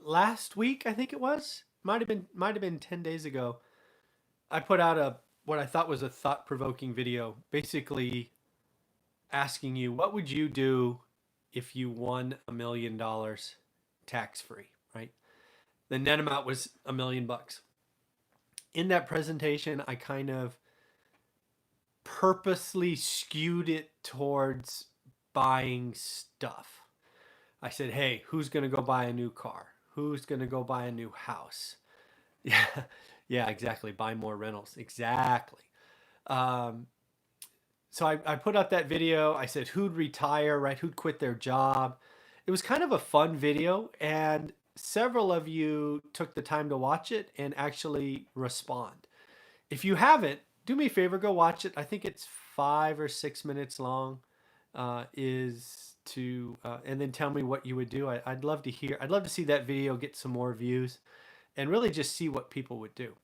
Last week, I think it was, might have been 10 days ago, I put out a what I thought was a thought-provoking video, basically asking you what would you do if you won $1 million tax-free, right? The net amount was $1 million. In that presentation, I kind of purposely skewed it towards buying stuff. I said, "Hey, who's going to go buy a new car? Who's going to go buy a new house?" Yeah, yeah, exactly. Buy more rentals. Exactly. Um, so I put out that video. I said, who'd retire, right? Who'd quit their job? It was kind of a fun video, and several of you took the time to watch it and actually respond. If you haven't, do me a favor, go watch it. I think it's 5 or 6 minutes long. Is to And then tell me what you would do. I'd love to hear. I'd love to see that video get some more views, and really just see what people would do.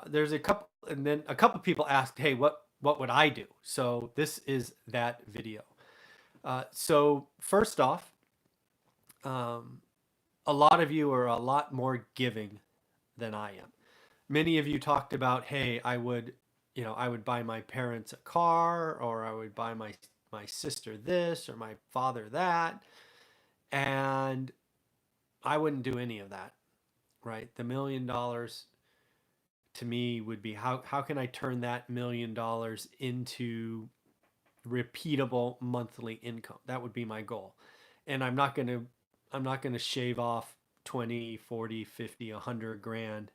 There's a couple, and then a couple people asked, "Hey, what would I do?" So this is that video. So first off, um, a lot of you are a lot more giving than I am. Many of you talked about, "Hey, I would buy my parents a car, or I would buy my sister this, or my father that," and I wouldn't do any of that. Right? The $1 million to me would be, how can I turn that $1 million into repeatable monthly income? That would be my goal. And I'm not going to shave off 20, 40, 50, 100 grand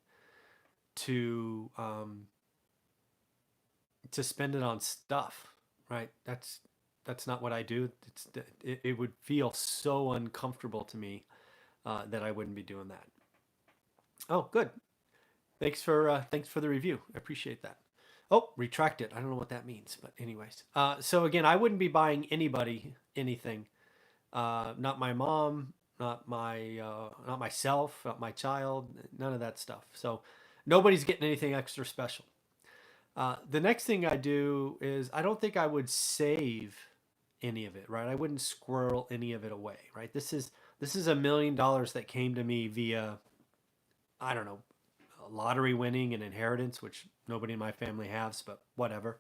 to spend it on stuff, right? That's not what I do. It would feel so uncomfortable to me that I wouldn't be doing that. Oh, good. Thanks for the review. I appreciate that. Oh, retract it. I don't know what that means, but anyways. So again, I wouldn't be buying anybody anything. Not my mom, not myself, not my child, none of that stuff. So nobody's getting anything extra special. The next thing I do is, I don't think I would save any of it, right? I wouldn't squirrel any of it away, right? This is $1 million that came to me via, I don't know, lottery winning and inheritance, which nobody in my family has, but whatever.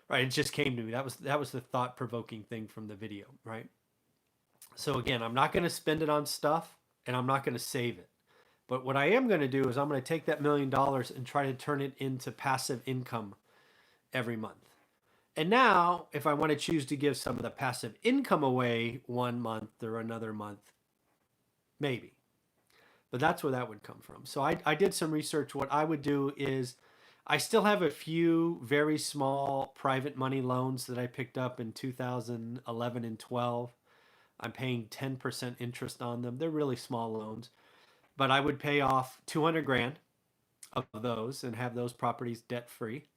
Right? It just came to me. That was the thought provoking thing from the video, right? So again, I'm not going to spend it on stuff, and I'm not going to save it. But what I am going to do is, I'm going to take that $1 million and try to turn it into passive income every month. And now, if I want to choose to give some of the passive income away one month or another month, maybe. But that's where that would come from. So I did some research. What I would do is, I still have a few very small private money loans that I picked up in 2011 and 12. I'm paying 10% interest on them. They're really small loans, but I would pay off 200 grand of those and have those properties debt free,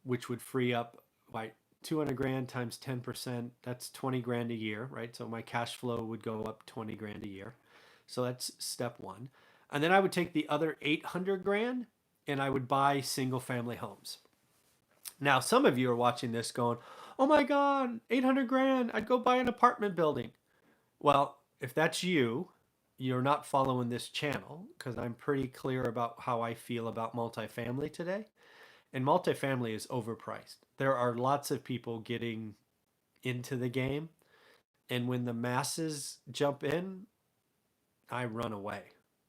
which would free up, by 200 grand times 10%. That's 20 grand a year, right? So my cash flow would go up 20 grand a year. So that's step one. And then I would take the other 800 grand and I would buy single family homes. Now, some of you are watching this going, "Oh my God, 800 grand, I'd go buy an apartment building." Well, if that's you, you're not following this channel, because I'm pretty clear about how I feel about multifamily today. And multifamily is overpriced. There are lots of people getting into the game. And when the masses jump in, I run away,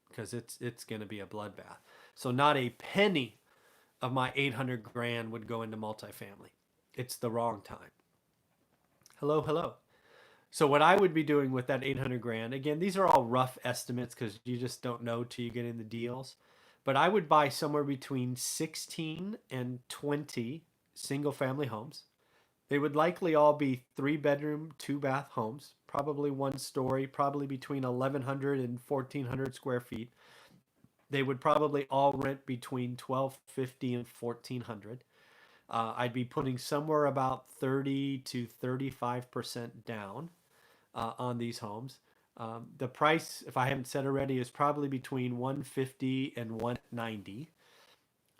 because it's going to be a bloodbath. So not a penny of my 800 grand would go into multifamily. It's the wrong time. Hello, hello. So what I would be doing with that 800 grand, again, these are all rough estimates because you just don't know till you get in the deals, but I would buy somewhere between 16 and 20 single family homes. They would likely all be 3 bedroom, 2 bath homes, probably one story, probably between 1,100 and 1,400 square feet. They would probably all rent between 1,250 and 1,400. I'd be putting somewhere about 30 to 35% down on these homes. The price, if I haven't said already, is probably between 150 and 190.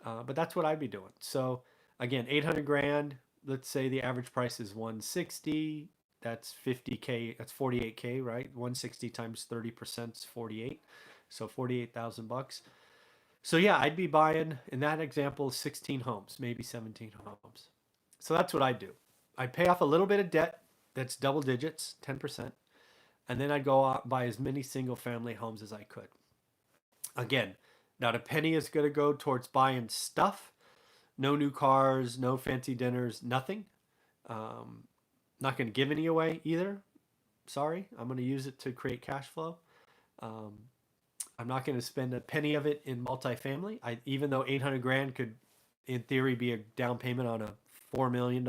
But that's what I'd be doing. So again, 800 grand. Let's say the average price is 160. that's 50K, that's 48K, right? 160 times 30% is 48. So 48,000 bucks. So yeah, I'd be buying, in that example, 16 homes, maybe 17 homes. So that's what I do. I'd pay off a little bit of debt that's double digits, 10%, and then I'd go out and buy as many single family homes as I could. Again, not a penny is going to go towards buying stuff. No new cars, no fancy dinners, nothing. Um, Not going to give any away either. Sorry, I'm going to use it to create cash flow. Um, I'm not going to spend a penny of it in multifamily. Even though 800 grand could, in theory, be a down payment on a $4 million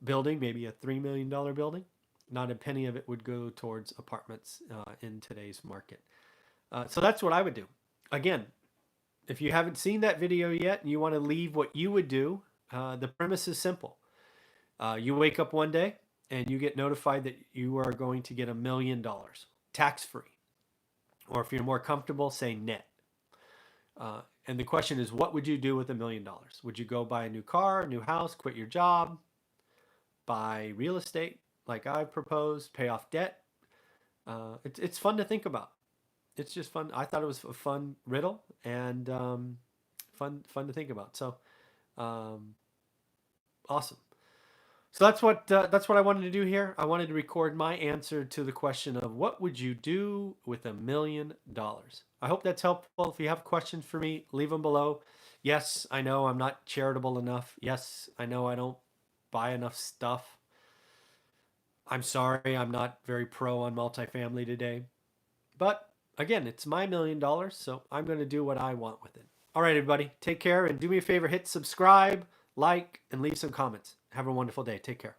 building, maybe a $3 million building, not a penny of it would go towards apartments in today's market. So that's what I would do. Again, if you haven't seen that video yet and you want to leave what you would do, the premise is simple. You wake up one day and you get notified that you are going to get $1 million tax-free. Or if you're more comfortable, say net. And the question is, what would you do with $1 million? Would you go buy a new car, a new house, quit your job, buy real estate like I've proposed, pay off debt? It's fun to think about. It's just fun. I thought it was a fun riddle and fun to think about. So awesome. So that's what I wanted to do here. I wanted to record my answer to the question of what would you do with $1 million. I hope that's helpful. If you have questions for me, leave them below. Yes, I know I'm not charitable enough. Yes, I know I don't buy enough stuff. I'm sorry, I'm not very pro on multifamily today. But again, it's my $1 million, so I'm going to do what I want with it. All right, everybody, take care and do me a favor, hit subscribe, like, and leave some comments. Have a wonderful day. Take care.